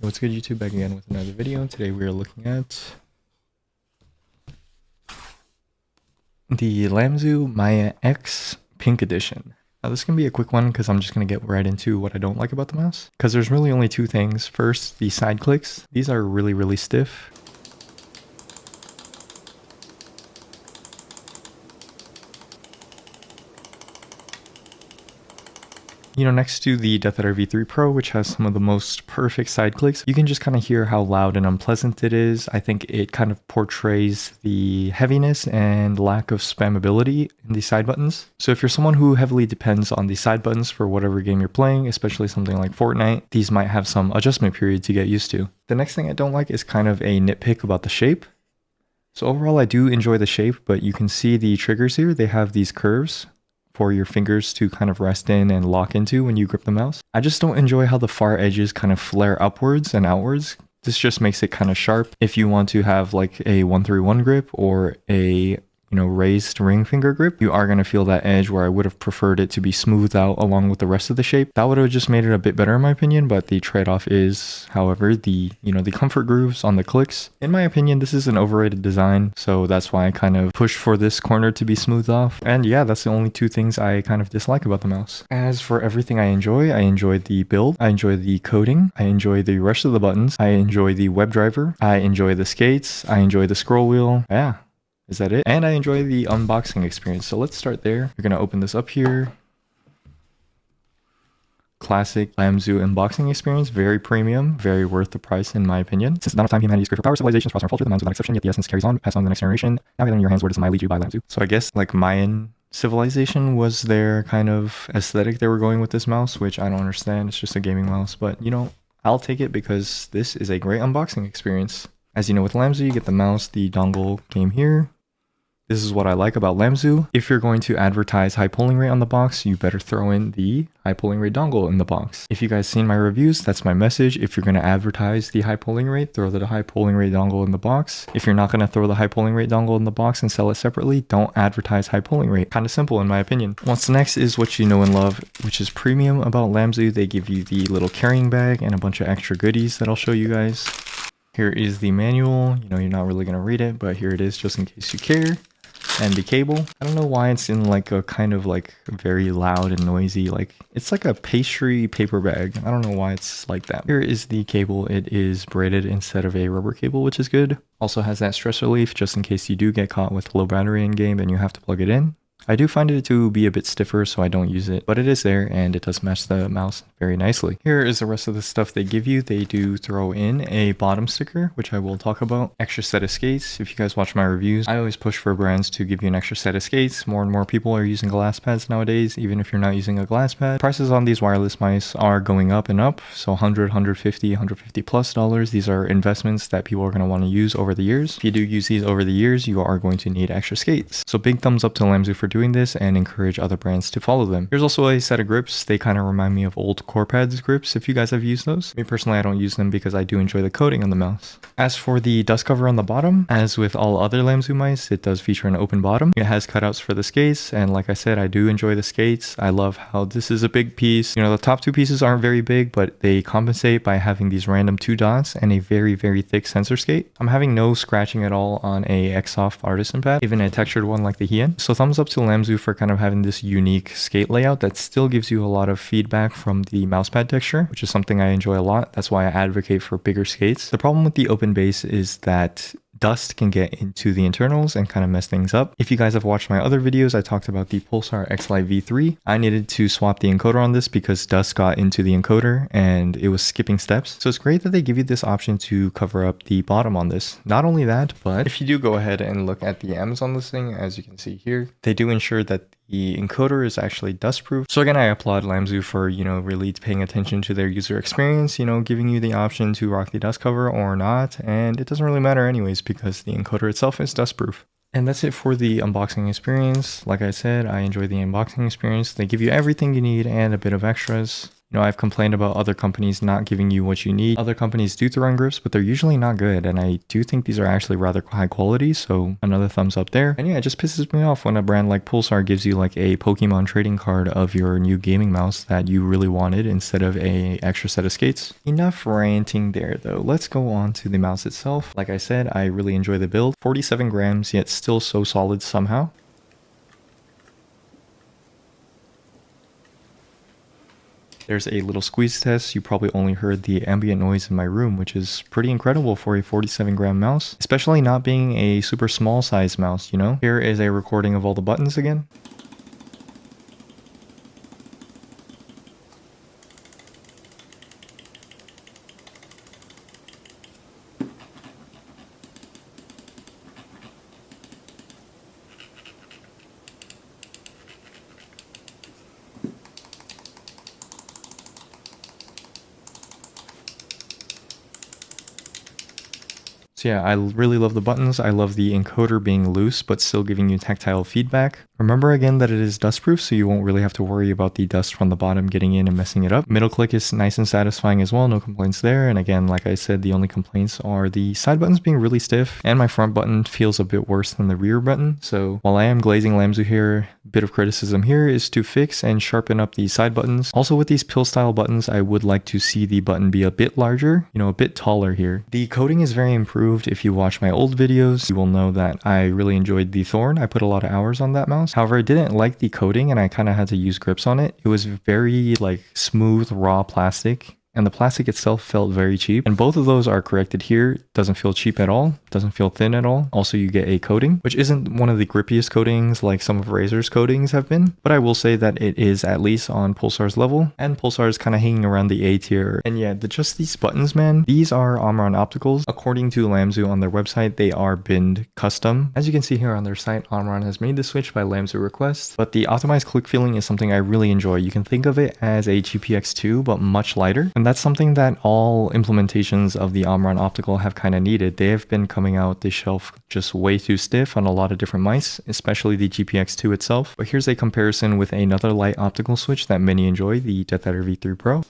What's good, YouTube? Back again with another video. Today we are looking at the Lamzu Maya X Pink Edition. Now this can be a quick one because I'm just going to get right into what I don't like about the mouse. Because there's really only two things. First, the side clicks. These are really stiff. You know, next to the Death Adder V3 Pro, which has some of the most perfect side clicks, you can just kind of hear how loud and unpleasant it is. I think it kind of portrays the heaviness and lack of spammability in the side buttons. So if you're someone who heavily depends on the side buttons for whatever game you're playing, especially something like Fortnite, these might have some adjustment period to get used to. The next thing I don't like is kind of a nitpick about the shape. So overall, I do enjoy the shape, but you can see the triggers here. They have these curves for your fingers to kind of rest in and lock into when you grip the mouse. I just don't enjoy how the far edges kind of flare upwards and outwards. This just makes it kind of sharp. If you want to have like a 1-3-1 grip or a raised ring finger grip, you are going to feel that edge where I would have preferred it to be smoothed out along with the rest of the shape. That would have just made it a bit better in my opinion, but the trade-off is, however, the comfort grooves on the clicks. In my opinion, this is an overrated design, so that's why I kind of push for this corner to be smoothed off. And yeah, that's the only two things I kind of dislike about the mouse. As for everything I enjoy the build, I enjoy the coding, I enjoy the rest of the buttons, I enjoy the WebDriver, I enjoy the skates, I enjoy the scroll wheel. Yeah. Is that it? And I enjoy the unboxing experience. So let's start there. We're going to open this up here. Classic Lamzu unboxing experience. Very premium. Very worth the price in my opinion. Since the dawn of time, humanity used for power civilizations, prosper and fall through the mountains without exception, yet the essence carries on, passed on to the next generation. Now get in your hands, where does my lead you by Lamzu? So I guess like Mayan civilization was their kind of aesthetic they were going with this mouse, which I don't understand. It's just a gaming mouse, but I'll take it because this is a great unboxing experience. As you know, with Lamzu, you get the mouse, the dongle came here. This is what I like about Lamzu. If you're going to advertise high polling rate on the box, you better throw in the high polling rate dongle in the box. If you guys seen my reviews, that's my message. If you're going to advertise the high polling rate, throw the high polling rate dongle in the box. If you're not going to throw the high polling rate dongle in the box and sell it separately, don't advertise high polling rate. Kind of simple in my opinion. What's next is what you know and love, which is premium about Lamzu. They give you the little carrying bag and a bunch of extra goodies that I'll show you guys. Here is the manual. You're not really going to read it, but here it is just in case you care. And the cable, I don't know why it's in like a kind of like very loud and noisy, like it's like a pastry paper bag. I don't know why it's like that. Here is the cable. It is braided instead of a rubber cable, which is good. Also has that stress relief just in case you do get caught with low battery in game and you have to plug it in. I do find it to be a bit stiffer, so I don't use it, but it is there and it does match the mouse very nicely. Here is the rest of the stuff they give you. They do throw in a bottom sticker, which I will talk about. Extra set of skates. If you guys watch my reviews, I always push for brands to give you an extra set of skates. More and more people are using glass pads nowadays, even if you're not using a glass pad. Prices on these wireless mice are going up and up, so $100, $150, $150 plus dollars. These are investments that people are going to want to use over the years. If you do use these over the years, you are going to need extra skates. So big thumbs up to Lamzu for doing this and encourage other brands to follow them. Here's also a set of grips. They kind of remind me of old Corpads grips if you guys have used those. Me personally, I don't use them because I do enjoy the coating on the mouse. As for the dust cover on the bottom, as with all other Lamzu mice, it does feature an open bottom. It has cutouts for the skates, and like I said, I do enjoy the skates. I love how this is a big piece. The top two pieces aren't very big, but they compensate by having these random 2 dots and a very thick sensor skate. I'm having no scratching at all on a Xsoft Artisan pad, even a textured one like the Hien. So thumbs up to Lamzu for kind of having this unique skate layout that still gives you a lot of feedback from the mousepad texture, which is something I enjoy a lot. That's why I advocate for bigger skates. The problem with the open base is that dust can get into the internals and kind of mess things up. If you guys have watched my other videos, I talked about the Pulsar X Lite V3. I needed to swap the encoder on this because dust got into the encoder and it was skipping steps. So it's great that they give you this option to cover up the bottom on this. Not only that, but if you do go ahead and look at the M's on this thing, as you can see here, they do ensure that the encoder is actually dust proof. So again, I applaud Lamzu for, really paying attention to their user experience, giving you the option to rock the dust cover or not. And it doesn't really matter anyways because the encoder itself is dust proof. And that's it for the unboxing experience. Like I said, I enjoy the unboxing experience. They give you everything you need and a bit of extras. You know, I've complained about other companies not giving you what you need. Other companies do throw in grips, but they're usually not good. And I do think these are actually rather high quality. So another thumbs up there. And yeah, it just pisses me off when a brand like Pulsar gives you like a Pokemon trading card of your new gaming mouse that you really wanted instead of a extra set of skates. Enough ranting there though. Let's go on to the mouse itself. Like I said, I really enjoy the build. 47 grams, yet still so solid somehow. There's a little squeeze test. You probably only heard the ambient noise in my room, which is pretty incredible for a 47 gram mouse, especially not being a super small size mouse, you know? Here is a recording of all the buttons again. So yeah, I really love the buttons. I love the encoder being loose, but still giving you tactile feedback. Remember again that it is dustproof, so you won't really have to worry about the dust from the bottom getting in and messing it up. Middle click is nice and satisfying as well, no complaints there. And again, like I said, the only complaints are the side buttons being really stiff, and my front button feels a bit worse than the rear button. So while I am glazing Lamzu here, a bit of criticism here is to fix and sharpen up the side buttons. Also with these pill style buttons, I would like to see the button be a bit larger, you know, a bit taller here. The coating is very improved. If you watch my old videos, you will know that I really enjoyed the Thorn. I put a lot of hours on that mouse. However, I didn't like the coating and I kind of had to use grips on it. It was very like smooth, raw plastic. And the plastic itself felt very cheap. And both of those are corrected here. Doesn't feel cheap at all. Doesn't feel thin at all. Also, you get a coating, which isn't one of the grippiest coatings like some of Razer's coatings have been. But I will say that it is at least on Pulsar's level. And Pulsar is kind of hanging around the A tier. And yeah, just these buttons, man. These are Omron opticals. According to Lamzu on their website, they are binned custom. As you can see here on their site, Omron has made the switch by Lamzu request. But the optimized click feeling is something I really enjoy. You can think of it as a GPX2, but much lighter. And that's something that all implementations of the Omron optical have kind of needed. They have been coming out the shelf just way too stiff on a lot of different mice, especially the GPX2 itself. But here's a comparison with another light optical switch that many enjoy, the Death Adder V3 Pro.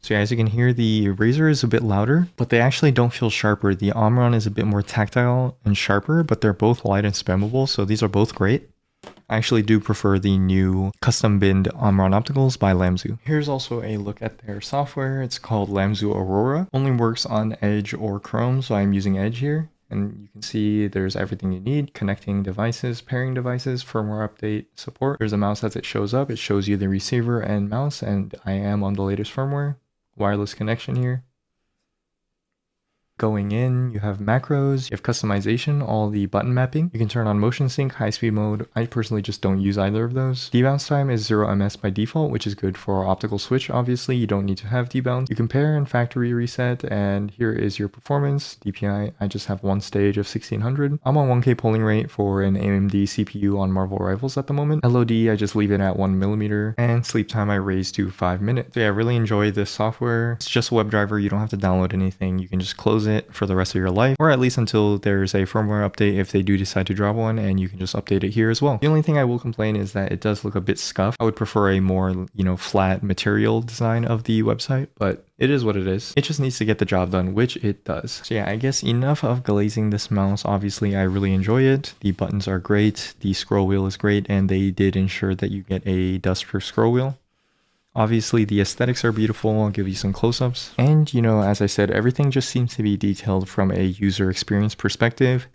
So yeah, as you can hear, the Razer is a bit louder, but they actually don't feel sharper. The Omron is a bit more tactile and sharper, but they're both light and spammable, so these are both great. I actually do prefer the new custom binned Omron opticals by Lamzu. Here's also a look at their software. It's called Lamzu Aurora. Only works on Edge or Chrome, so I'm using Edge here. And you can see there's everything you need: connecting devices, pairing devices, firmware update, support. There's a mouse as it shows up. It shows you the receiver and mouse, and I am on the latest firmware. Wireless connection here. Going in, you have macros, you have customization, all the button mapping. You can turn on motion sync, high speed mode. I personally just don't use either of those. Debounce time is 0 ms by default, which is good for optical switch. Obviously, you don't need to have debounce. You can pair and factory reset, and here is your performance. DPI, I just have one stage of 1600. I'm on 1K polling rate for an AMD CPU on Marvel Rivals at the moment. LOD, I just leave it at 1mm, and sleep time I raise to 5 minutes. So yeah, I really enjoy this software. It's just a WebDriver. You don't have to download anything. You can just close it for the rest of your life, or at least until there's a firmware update if they do decide to drop one, and you can just update it here as well. The only thing I will complain is that it does look a bit scuffed. I would prefer a more, you know, flat material design of the website, but it is what it is. It just needs to get the job done, which it does. So yeah, I guess enough of glazing this mouse. Obviously, I really enjoy it. The buttons are great. The scroll wheel is great, and they did ensure that you get a dust-proof scroll wheel. Obviously, the aesthetics are beautiful. I'll give you some close-ups. And, you know, as I said, everything just seems to be detailed from a user experience perspective.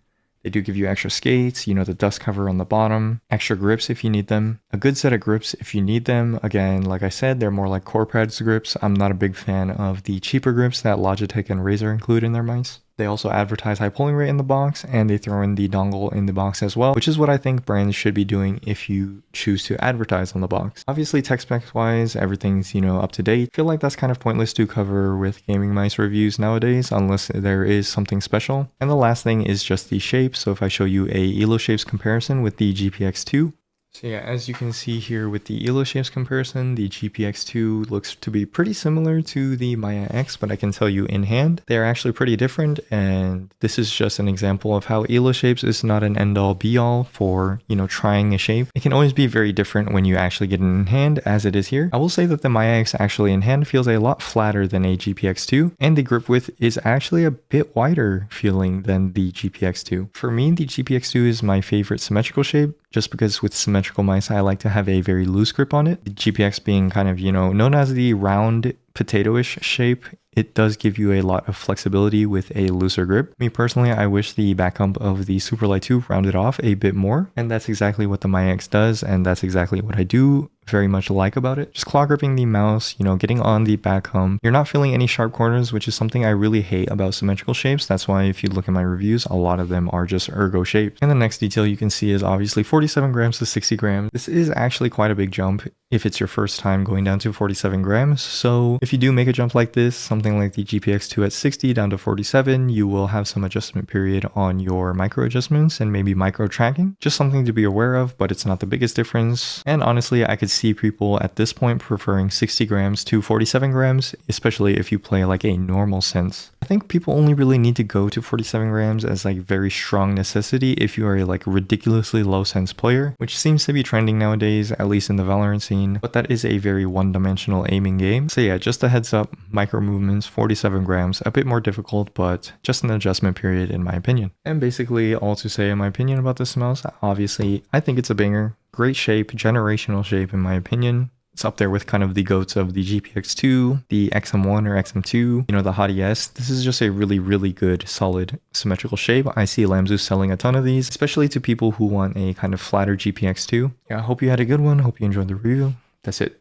They do give you extra skates, you know, the dust cover on the bottom, extra grips if you need them, a good set of grips if you need them. Again, like I said, they're more like CorePads grips. I'm not a big fan of the cheaper grips that Logitech and Razer include in their mice. They also advertise high polling rate in the box, and they throw in the dongle in the box as well, which is what I think brands should be doing if you choose to advertise on the box. Obviously, tech specs wise, everything's, you know, up to date. I feel like that's kind of pointless to cover with gaming mice reviews nowadays, unless there is something special. And the last thing is just the shape. So if I show you a Elo shapes comparison with the GPX2, So yeah, as you can see here with the ELO shapes comparison, the GPX2 looks to be pretty similar to the Maya X, but I can tell you in hand, they're actually pretty different. And this is just an example of how ELO shapes is not an end all be all for, trying a shape. It can always be very different when you actually get it in hand as it is here. I will say that the Maya X actually in hand feels a lot flatter than a GPX2, and the grip width is actually a bit wider feeling than the GPX2. For me, the GPX2 is my favorite symmetrical shape, just because with symmetrical mice, I like to have a very loose grip on it. The GPX being kind of, known as the round potato-ish shape, it does give you a lot of flexibility with a looser grip. Me personally, I wish the back hump of the Superlight 2 rounded off a bit more, and that's exactly what the Maya X does, and that's exactly what I do very much like about it. Just claw gripping the mouse, getting on the back hump. You're not feeling any sharp corners, which is something I really hate about symmetrical shapes. That's why if you look at my reviews, a lot of them are just ergo shapes. And the next detail you can see is obviously 47 grams to 60 grams. This is actually quite a big jump if it's your first time going down to 47 grams. So if you do make a jump like this, something like the GPX2 at 60 down to 47, you will have some adjustment period on your micro adjustments and maybe micro tracking. Just something to be aware of, but it's not the biggest difference. And honestly, I could see people at this point preferring 60 grams to 47 grams, especially if you play like a normal sense. I think people only really need to go to 47 grams as like very strong necessity if you are a like ridiculously low sense player, which seems to be trending nowadays, at least in the Valorant scene, but that is a very one-dimensional aiming game. So yeah, just a heads up, micro movements, 47 grams, a bit more difficult, but just an adjustment period in my opinion. And basically all to say in my opinion about this mouse, obviously I think it's a banger. Great shape, generational shape in my opinion. It's up there with kind of the goats of the GPX2, the XM1 or XM2, the Hot ES. This is just a really, really good, solid, symmetrical shape. I see Lamzu selling a ton of these, especially to people who want a kind of flatter GPX2. Yeah, I hope you had a good one. Hope you enjoyed the review. That's it.